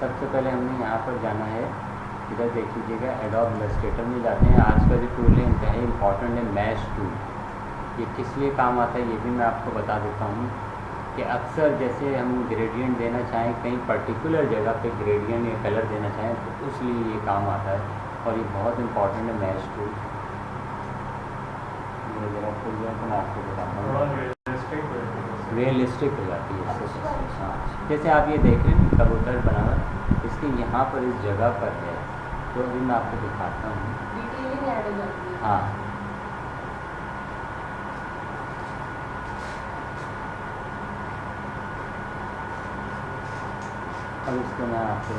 सबसे पहले हमने यहाँ पर जाना है, इधर देख लीजिएगा एडोब इलस्ट्रेटर में जाते हैं। आज का जो टूल है इंतहाई इम्पॉर्टेंट है, मैश टूल। ये किस लिए काम आता है ये भी मैं आपको बता देता हूँ कि अक्सर जैसे हम ग्रेडियंट देना चाहें, कहीं पर्टिकुलर जगह पे ग्रेडियंट या कलर देना चाहें तो उसलिए ये काम आता है और ये बहुत इम्पॉर्टेंट है मैश टूल। ये जरा खुल जाए तो मैं आपको बताता हूँ, रियलिस्टिक हो जाती है इससे। हाँ, जैसे आप ये देख रहे हैं कबूतर बना हुआ, इसके यहाँ पर इस जगह पर है, तो अभी मैं आपको दिखाता हूँ। हाँ, अब इसको मैं आपको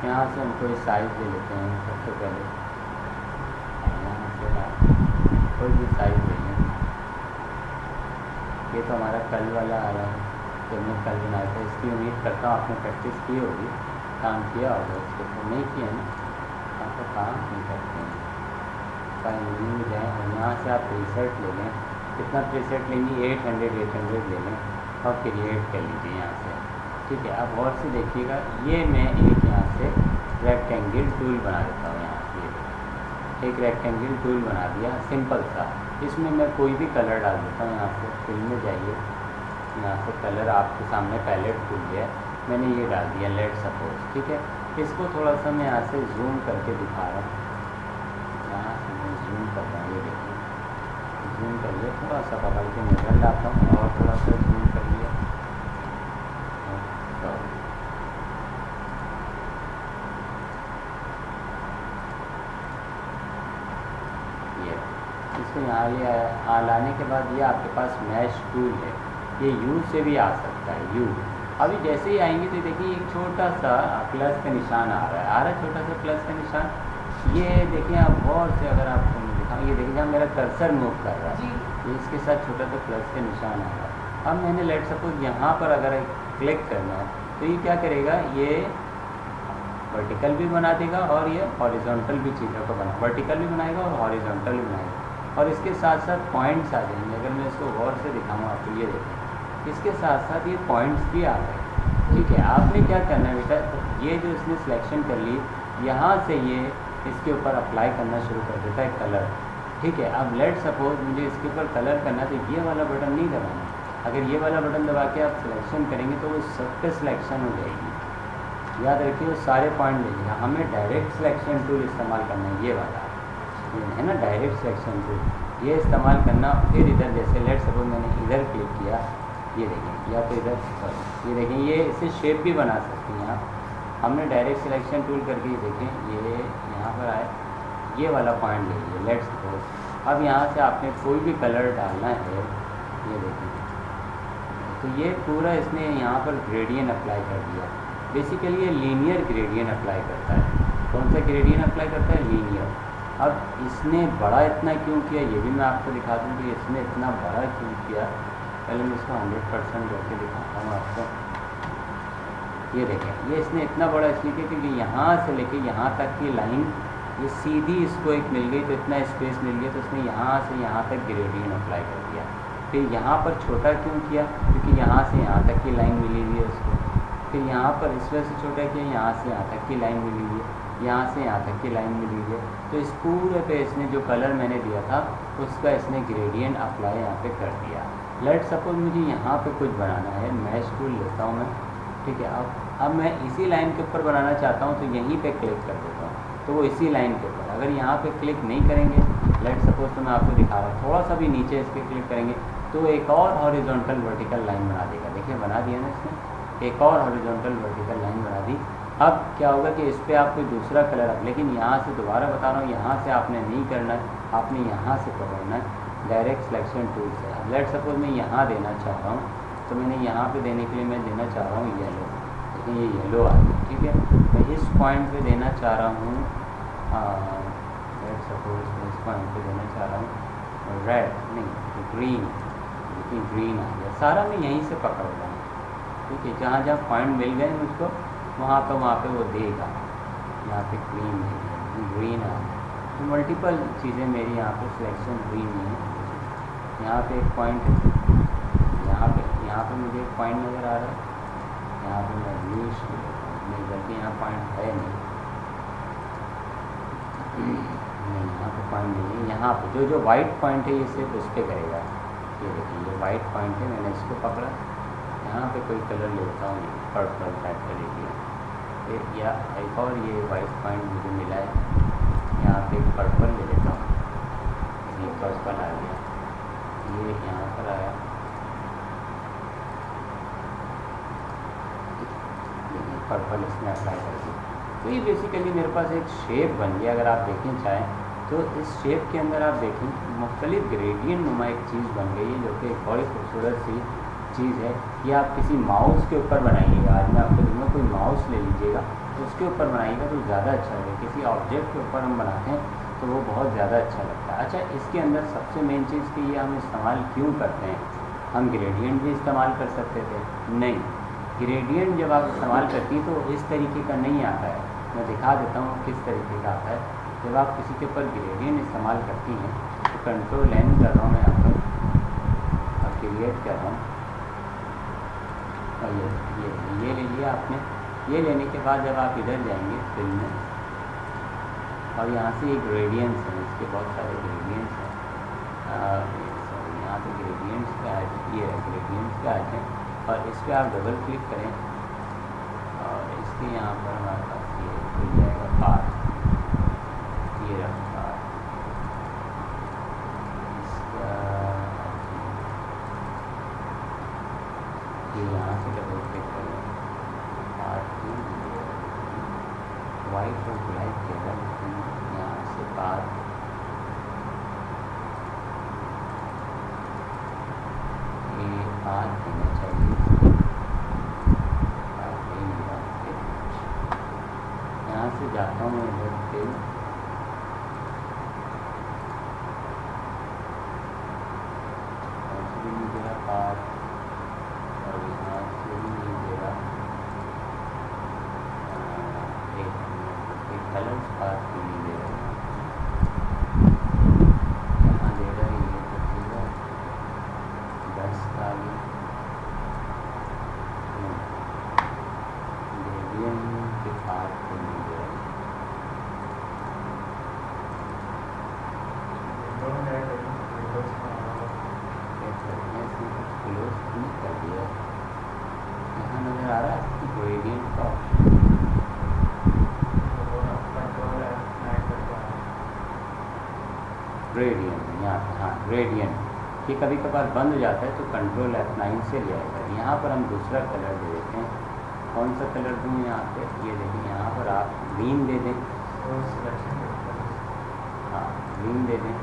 यहाँ से हम कोई साइज़ ले लेते हैं। सबसे पहले यहाँ से आप कोई भी साइज़ ले लें। ये तो हमारा कल वाला आ रहा है, तो मैं कल बनाया था। इसकी उम्मीद करता हूँ आपने प्रैक्टिस की होगी, काम किया होगा इसके। तो नहीं किया ना, आप तो काम नहीं करते हैं। फाइनली में जाएँ और यहाँ से आप प्रीसेट ले लें। कितना प्रीसेट लेंगी? 800 ले लें और क्रिएट कर लीजिए यहाँ से। ठीक है, अब और से देखिएगा, ये मैं एक यहाँ से रेक्टेंगल टूल बना देता हूँ। यहाँ से एक रेक्टेंगल टूल बना दिया, सिंपल सा। इसमें मैं कोई भी कलर डाल देता हूँ। यहाँ से फिल में जाइए, यहाँ से कलर आपके सामने पैलेट खुल गया, मैंने ये डाल दिया लेट सपोज। ठीक है, इसको थोड़ा सा मैं यहाँ से जूम करके दिखा रहा हूँ। यहाँ से मैं जूम कर रहा हूँ, ये देखिए जूम कर लिया, थोड़ा सा पकड़ के मिरर लाता हूँ और थोड़ा सा जूम कर लिया। इसको यहाँ लाने के बाद ये आपके पास मैश टूल है, ये यू से भी आ सकता है। यू अभी जैसे ही आएंगे तो देखिए एक छोटा सा प्लस का निशान आ रहा है, छोटा सा प्लस का निशान। ये देखिए आप गौर से अगर आपको दिखाऊँ, ये देखिए जहाँ मेरा कर्सर मूव कर रहा है, ये इसके साथ छोटा सा प्लस का निशान आ रहा है। अब मैंने लेट सपोज यहाँ पर अगर क्लिक करना है तो ये क्या करेगा, ये वर्टिकल भी बना देगा और ये हॉरिजॉन्टल भी चीज़ों को वर्टिकल भी बनाएगा और हॉरिजॉन्टल भी बनाएगा। और इसके साथ साथ पॉइंट्स आ जाएंगे। अगर मैं इसको गौर से दिखाऊँ आपको, ये देखें इसके साथ साथ ये पॉइंट्स भी आ गए। ठीक है, आपने क्या करना है बेटा, ये जो इसने सिलेक्शन कर ली, यहाँ से ये इसके ऊपर अप्लाई करना शुरू कर देता है कलर। ठीक है, अब लेट सपोज मुझे इसके ऊपर कलर करना, तो ये वाला बटन नहीं दबाना। अगर ये वाला बटन दबा के आप सिलेक्शन करेंगे तो वो सब पे सिलेक्शन हो जाएगी। याद रखिए वो सारे पॉइंट लेगा। हमें डायरेक्ट सिलेक्शन टूल इस्तेमाल करना है, ये वाला है ना डायरेक्ट सिलेक्शन टूल, ये इस्तेमाल करना। फिर इधर जैसे लेट सपोज मैंने इधर क्लिक किया, ये देखें, या तो इधर ये देखें, ये इसे शेप भी बना सकते हैं आप। हमने डायरेक्ट सिलेक्शन टूल करके ये देखें, ये यहाँ पर आए, ये वाला पॉइंट ले लीजिए लेट सपोज। अब यहाँ से आपने कोई भी कलर डालना है, ये देखें, तो ये पूरा इसने यहाँ पर ग्रेडियंट अप्लाई कर दिया। बेसिकली ये लीनियर ग्रेडियंट अप्लाई करता है। कौन सा ग्रेडियंट अप्लाई करता है? लीनियर। अब इसने बड़ा इतना क्यों किया ये भी मैं आपको दिखा दूँ कि इसने इतना बड़ा क्यों किया। पहले मैं इसको 100% करके दिखाता हूँ आपको। ये देखें, ये इसने इतना बड़ा इसलिए किया क्योंकि यहाँ से लेके यहाँ तक की लाइन ये सीधी इसको एक मिल गई, तो इतना स्पेस मिल गया, तो इसने यहाँ से यहाँ तक ग्रेडियंट अप्लाई कर दिया। फिर यहाँ पर छोटा क्यों किया? क्योंकि यहाँ से यहाँ तक की लाइन मिली हुई है उसको। फिर यहाँ पर इस वजह से छोटा किया, यहाँ से यहाँ तक की लाइन मिली हुई है, यहाँ से यहाँ तक की लाइन मिली हुई है। तो इस पूरे पे इसने जो कलर मैंने दिया था उसका इसने ग्रेडियंट अप्लाई यहाँ पे कर दिया। लेट सपोज मुझे यहाँ पे कुछ बनाना है, मैश टूल लेता हूँ मैं। ठीक है, अब मैं इसी लाइन के ऊपर बनाना चाहता हूँ, तो यहीं पे क्लिक कर देता हूँ, तो वो इसी लाइन के ऊपर। अगर यहाँ पे क्लिक नहीं करेंगे, लेट सपोज तो मैं आपको दिखा रहा हूँ, थोड़ा सा भी नीचे इसके क्लिक करेंगे तो एक और हॉरिजॉन्टल वर्टिकल लाइन बना देगा। देखिए बना दिया ना इसने, एक और हॉरिजॉन्टल वर्टिकल लाइन बना दी। अब क्या होगा कि इस पर आप कोई दूसरा कलर अब, लेकिन यहाँ से दोबारा बता रहा हूँ, यहाँ से आपने नहीं करना है, आपने यहाँ से पकड़ना है डायरेक्ट सिलेक्शन टूल से। अब लेट सपोज मैं यहाँ देना चाह रहा हूँ, तो मैंने यहाँ पे देने के लिए मैं देना चाह रहा हूँ येलो। देखिए ये येलो आ गया। ठीक है, मैं इस पॉइंट पे देना चाह रहा हूँ, लेट सपोज मैं इस पॉइंट पे देना चाह रहा हूँ रेड, नहीं ग्रीन। देखिए ग्रीन आ गया, सारा मैं यहीं से पकड़ रहा हूँ। ठीक है, जहाँ जहाँ पॉइंट मिल गए मुझको वहाँ पे वो देगा। यहाँ पे ग्रीन आ गया, तो मल्टीपल चीज़ें मेरी यहाँ पे सिलेक्शन हुई नहीं है। यहाँ पे एक पॉइंट है, यहाँ पे मुझे एक पॉइंट नज़र आ रहा है, यहाँ पे मैं ब्लूइश नहीं, बल्कि यहाँ पॉइंट है नहीं, यहाँ पे पॉइंट नहीं है। यहाँ पे जो वाइट पॉइंट है ये सिर्फ उस पर करेगा। ये देखिए ये वाइट पॉइंट है, मैंने इसको पकड़ा, यहाँ पे कोई कलर लेता हूँ, पर्पल टाइप का ले लिया फिर, या एक और ये वाइट पॉइंट मुझे मिला है, यहाँ पे एक पर्पल ले लेता हूँ, ये पर्पल आ गया, ये यहाँ पर आया, पर्पल इसमें अप्लाई कर दिया। तो ये बेसिकली मेरे पास एक शेप बन गया। अगर आप देखें चाहें तो इस शेप के अंदर आप देखें मुख्तलिफ ग्रेडियंट नुमा एक चीज़ बन गई है, जो कि एक बड़ी खूबसूरत सी चीज़ है। ये आप किसी माउस के ऊपर बनाइएगा, आज मैं आपको दूँगा, कोई माउस ले लीजिएगा तो उसके ऊपर बनाइएगा तो ज़्यादा अच्छा लगेगा। किसी ऑब्जेक्ट के ऊपर हम बनाते हैं तो वो बहुत ज़्यादा अच्छा लगता है। अच्छा, इसके अंदर सबसे मेन चीज़ कि ये हम इस्तेमाल क्यों करते हैं, हम ग्रेडियंट भी इस्तेमाल कर सकते थे, नहीं, ग्रेडियंट जब आप इस्तेमाल करती हैं तो इस तरीके का नहीं आता है। मैं दिखा देता हूँ किस तरीके का आता है। जब आप किसी के ऊपर ग्रेडियंट इस्तेमाल करती हैं तो कंट्रोल एन कर रहा हूँ मैं यहाँ पर और क्रिएट कर रहा हूँ, और ये ले लिया आपने। ये लेने के बाद जब आप इधर जाएंगे फिल्म में, और यहाँ से ये ग्रेडियंट्स हैं, इसके बहुत सारे ग्रेडियंट्स हैं, यहाँ पे ग्रेडियंट्स का ये है, ग्रेडियंट्स का है, और इस पर आप डबल क्लिक करें और इसके यहाँ पर हमारे पास ये खुल जाएगा पाथ, ये रहा पाथ, इसका ये यहाँ से डबल क्लिक करें, पाथ वाइट और ब्लैक कलर, यहाँ से पाथ ये पाथ देना चाहिए, यहाँ से जाता हूँ मैं इधर पे, ऐसे भी नहीं दे रहा पाथ, और यहाँ से भी नहीं दे रहा, एक कलर्स पाथ भी नहीं दे रहा, यहाँ दे रहा है ये तो ठीक है, 10 का भी ग्रेडियंट के पाथ को नहीं दे रहा, क्लोज नहीं कर दिया, यहाँ नज़र आ रहा है ग्रेडियंट का ऑप्शन, ग्रेडियंट यहाँ पर, हाँ ग्रेडियंट, ये कभी कभार बंद हो जाता है तो कंट्रोल F9 से ले आएगा। यहाँ पर हम दूसरा कलर दे देते हैं, कौन सा कलर दूँ यहाँ पे, ये देखें यहाँ पर आप ग्रीन दे दें, हाँ ग्रीन दे दें,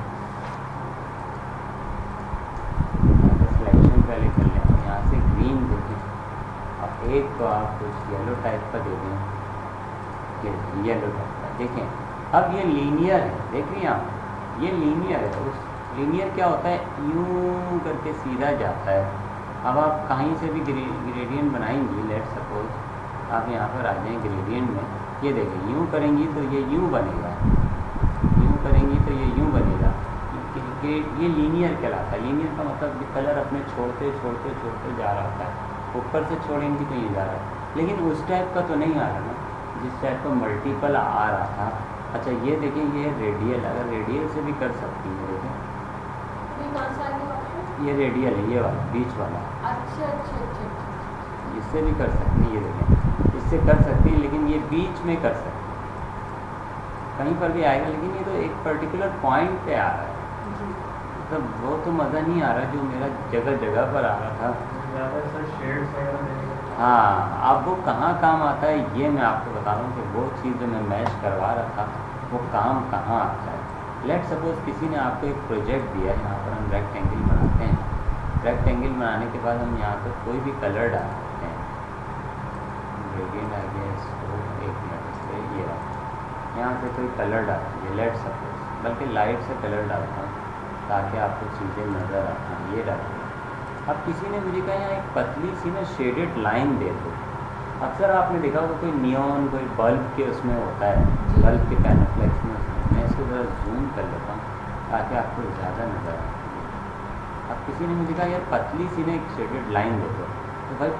सिलेक्शन पहले कर लें, यहाँ से ग्रीन दे दें, और एक को आप कुछ येलो टाइप का दे दें, येलो टाइप का, देखें अब ये लीनियर है, देख रही हैं आप, ये लीनियर है। उस लीनियर क्या होता है, यूँ करके सीधा जाता है। अब आप कहीं से भी ग्रेडियंट बनाएंगी, लेट सपोज आप यहाँ पर आ जाएँ ग्रेडियंट में, ये देखें यूँ करेंगी तो ये यूँ बनेगा, यूँ करेंगी तो ये यूँ बनेगा, ये लीनियर कहलाता है। लीनियर का मतलब कलर अपने छोड़ते छोड़ते छोड़ते जा रहा होता है, ऊपर से छोड़ेंगी तो ये जा रहा है, लेकिन उस टाइप का तो नहीं आ रहा ना, जिस टाइप का मल्टीपल आ रहा था। अच्छा ये देखिए ये रेडियल, अगर रेडियल से भी कर सकती है, देखें ये रेडियल है, ये वाला बीच वाला, अच्छा, इससे भी कर सकती हैं, ये देखें इससे कर सकती हैं, लेकिन ये बीच में कर सकती हैं, कहीं पर भी आएगा, लेकिन ये तो एक पर्टिकुलर पॉइंट पे आ रहा है, मतलब वो तो मज़ा नहीं आ रहा जो मेरा जगह जगह पर आ रहा था। हाँ, अब वो कहाँ काम आता है ये मैं आपको बता रहा हूँ कि वो चीज़ जो मैं मैच करवा रहा था वो काम कहाँ आता है। लेट सपोज किसी ने आपको एक प्रोजेक्ट दिया है, यहाँ पर हम रेक्टेंगल बनाते हैं, रेक्टेंगल बनाने के बाद हम यहाँ पर कोई भी कलर डाल सकते हैं, ग्रेडियंट आ गया इसको, एक मिनट इस पर ये रहा, यहाँ पे कोई कलर डाल दीजिए, लेट सपोज, बल्कि लाइट से कलर डालता हूँ ताकि आपको चीज़ें नज़र आती हैं, ये डाल। अब किसी ने मुझे कहा यहाँ एक पतली सी ना शेडेड लाइन दे दो। अक्सर आपने देखा होगा कोई नियॉन, कोई बल्ब के उसमें होता है, बल्ब के पैनोफ्लेक्स में उसमें, मैं इसको ज़रा जूम कर लेता हूँ ताकि आपको ज़्यादा नज़र आए। अब किसी ने मुझे कहा यार पतली सी ना एक शेडेड लाइन दे दो, तो भाई